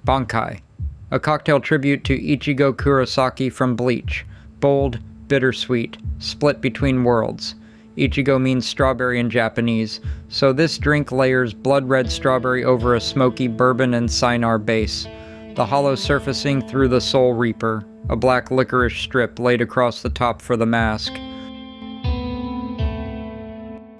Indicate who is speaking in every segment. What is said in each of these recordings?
Speaker 1: Bankai, a cocktail tribute to Ichigo Kurosaki from Bleach. Bold, bittersweet, split between worlds. Ichigo means strawberry in Japanese, so this drink layers blood red strawberry over a smoky bourbon and cynar base. The hollow surfacing through the Soul Reaper, a black licorice strip laid across the top for the mask.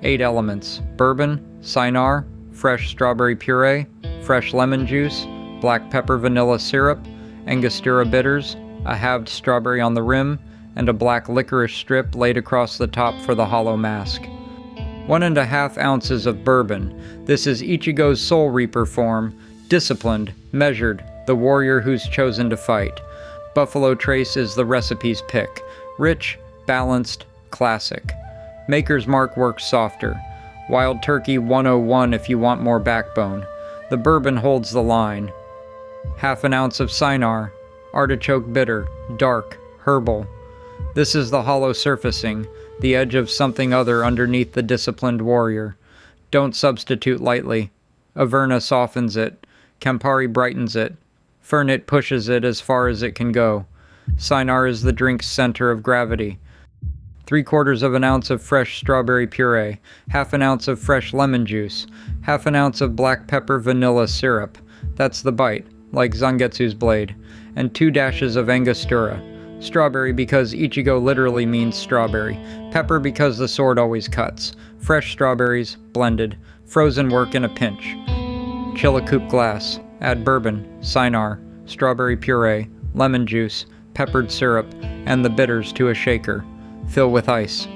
Speaker 1: 8 elements: bourbon, cynar, fresh strawberry puree, fresh lemon juice, black pepper vanilla syrup, Angostura bitters, a halved strawberry on the rim, and a black licorice strip laid across the top for the hollow mask. 1½ ounces of bourbon. This is Ichigo's Soul Reaper form, disciplined, measured, the warrior who's chosen to fight. Buffalo Trace is the recipe's pick. Rich, balanced, classic. Maker's Mark works softer. Wild Turkey 101 if you want more backbone. The bourbon holds the line. 1/2 ounce of cynar. Artichoke bitter, dark, herbal. This is the hollow surfacing, the edge of something other underneath the disciplined warrior. Don't substitute lightly. Averna softens it. Campari brightens it. Fernit pushes it as far as it can go. Cynar is the drink's center of gravity. 3/4 ounce of fresh strawberry puree, 1/2 ounce of fresh lemon juice, 1/2 ounce of black pepper vanilla syrup. That's the bite, like Zangetsu's blade. And 2 dashes of Angostura. Strawberry because Ichigo literally means strawberry. Pepper because the sword always cuts. Fresh strawberries, blended. Frozen work in a pinch. Chill a coupe glass. Add bourbon, cynar, strawberry puree, lemon juice, peppered syrup, and the bitters to a shaker. Fill with ice.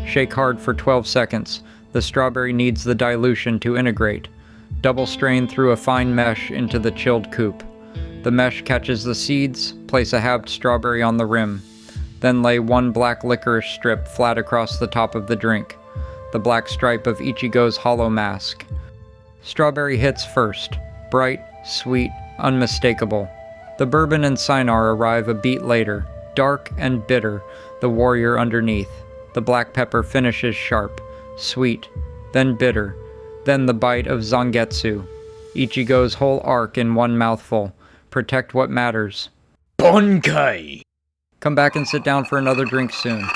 Speaker 1: Shake hard for 12 seconds. The strawberry needs the dilution to integrate. Double strain through a fine mesh into the chilled coupe. The mesh catches the seeds, place a halved strawberry on the rim. Then lay 1 black licorice strip flat across the top of the drink. The black stripe of Ichigo's hollow mask. Strawberry hits first. Bright, sweet, unmistakable. The bourbon and cynar arrive a beat later. Dark and bitter, the warrior underneath. The black pepper finishes sharp, sweet, then bitter, then the bite of Zangetsu. Ichigo's whole arc in one mouthful. Protect what matters.
Speaker 2: Bankai!
Speaker 1: Come back and sit down for another drink soon.